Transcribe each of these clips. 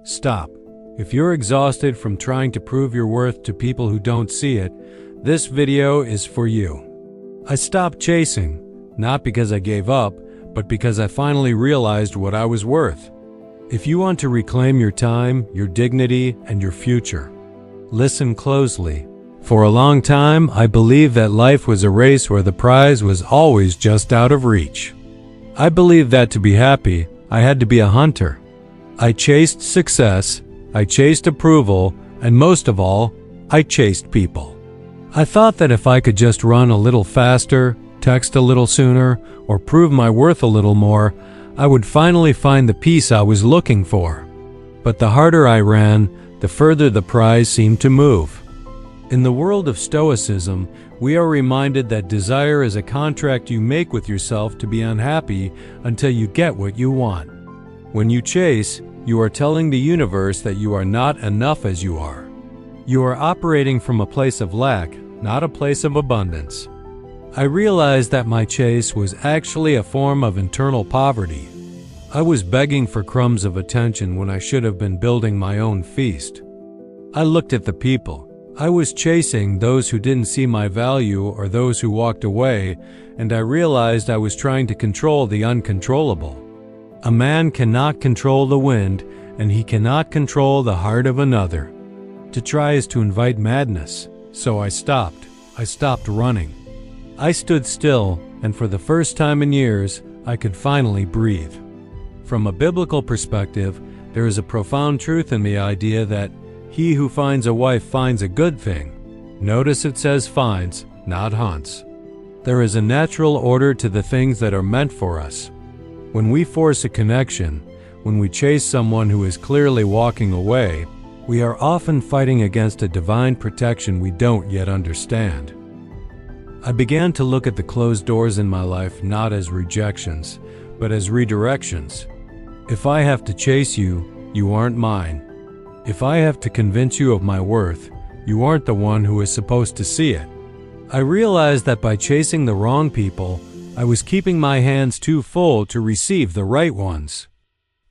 Stop. If you're exhausted from trying to prove your worth to people who don't see it, this video is for you. I stopped chasing, not because I gave up, but because I finally realized what I was worth. If you want to reclaim your time, your dignity, and your future, listen closely. For a long time, I believed that life was a race where the prize was always just out of reach. I believed that to be happy, I had to be a hunter. I chased success, I chased approval, and most of all, I chased people. I thought that if I could just run a little faster, text a little sooner, or prove my worth a little more, I would finally find the peace I was looking for. But the harder I ran, the further the prize seemed to move. In the world of Stoicism, we are reminded that desire is a contract you make with yourself to be unhappy until you get what you want. When you chase, you are telling the universe that you are not enough as you are. You are operating from a place of lack, not a place of abundance. I realized that my chase was actually a form of internal poverty. I was begging for crumbs of attention when I should have been building my own feast. I looked at the people. I was chasing those who didn't see my value or those who walked away, and I realized I was trying to control the uncontrollable. A man cannot control the wind, and he cannot control the heart of another. To try is to invite madness, so I stopped. I stopped running. I stood still, and for the first time in years, I could finally breathe. From a biblical perspective, there is a profound truth in the idea that he who finds a wife finds a good thing. Notice it says finds, not hunts. There is a natural order to the things that are meant for us. When we force a connection, when we chase someone who is clearly walking away, we are often fighting against a divine protection we don't yet understand. I began to look at the closed doors in my life not as rejections, but as redirections. If I have to chase you, you aren't mine. If I have to convince you of my worth, you aren't the one who is supposed to see it. I realized that by chasing the wrong people, I was keeping my hands too full to receive the right ones.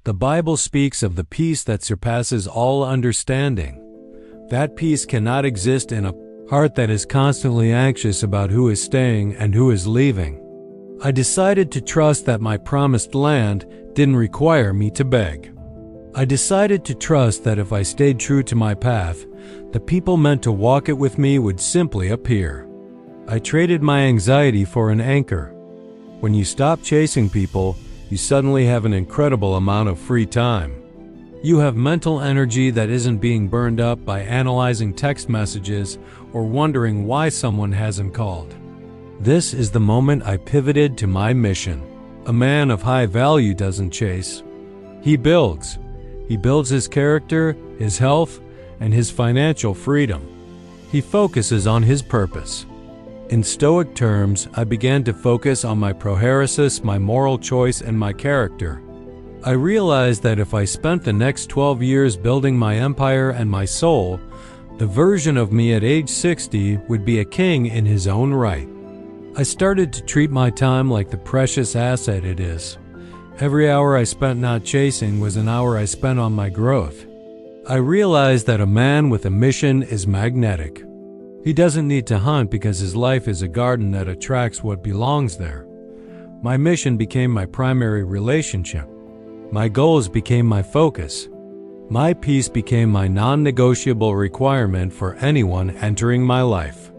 The Bible speaks of the peace that surpasses all understanding. That peace cannot exist in a heart that is constantly anxious about who is staying and who is leaving. I decided to trust that my promised land didn't require me to beg. I decided to trust that if I stayed true to my path, the people meant to walk it with me would simply appear. I traded my anxiety for an anchor. When you stop chasing people, you suddenly have an incredible amount of free time. You have mental energy that isn't being burned up by analyzing text messages or wondering why someone hasn't called. This is the moment I pivoted to my mission. A man of high value doesn't chase. He builds. He builds his character, his health, and his financial freedom. He focuses on his purpose. In Stoic terms, I began to focus on my prohairesis, my moral choice, and my character. I realized that if I spent the next 12 years building my empire and my soul, the version of me at age 60 would be a king in his own right. I started to treat my time like the precious asset it is. Every hour I spent not chasing was an hour I spent on my growth. I realized that a man with a mission is magnetic. He doesn't need to hunt because his life is a garden that attracts what belongs there. My mission became my primary relationship. My goals became my focus. My peace became my non-negotiable requirement for anyone entering my life.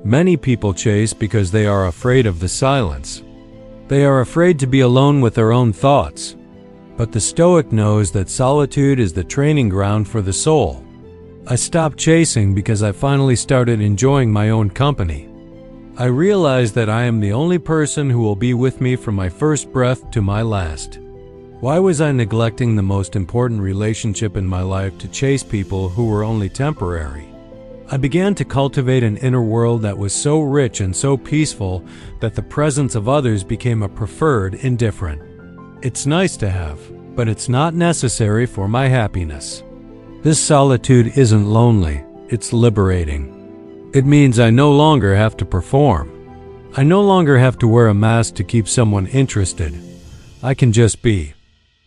Many people chase because they are afraid of the silence. They are afraid to be alone with their own thoughts. But the Stoic knows that solitude is the training ground for the soul. I stopped chasing because I finally started enjoying my own company. I realized that I am the only person who will be with me from my first breath to my last. Why was I neglecting the most important relationship in my life to chase people who were only temporary? I began to cultivate an inner world that was so rich and so peaceful that the presence of others became a preferred indifferent. It's nice to have, but it's not necessary for my happiness. This solitude isn't lonely, it's liberating. It means I no longer have to perform. I no longer have to wear a mask to keep someone interested. I can just be.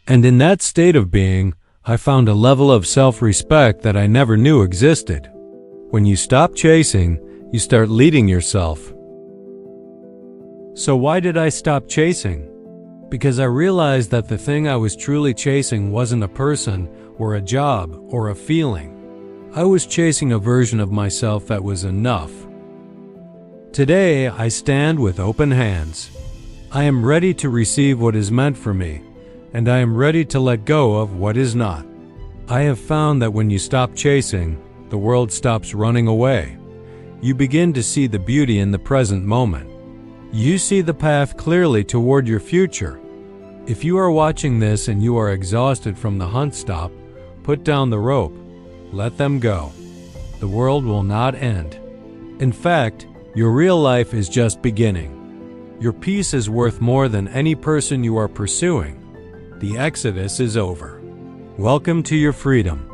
And in that state of being, I found a level of self-respect that I never knew existed. When you stop chasing, you start leading yourself. So why did I stop chasing? Because I realized that the thing I was truly chasing wasn't a person or a job or a feeling. I was chasing a version of myself that was enough. Today, I stand with open hands. I am ready to receive what is meant for me, and I am ready to let go of what is not. I have found that when you stop chasing, the world stops running away. You begin to see the beauty in the present moment. You see the path clearly toward your future. If you are watching this and you are exhausted from the hunt stop, put down the rope. Let them go. The world will not end. In fact, your real life is just beginning. Your peace is worth more than any person you are pursuing. The exodus is over. Welcome to your freedom.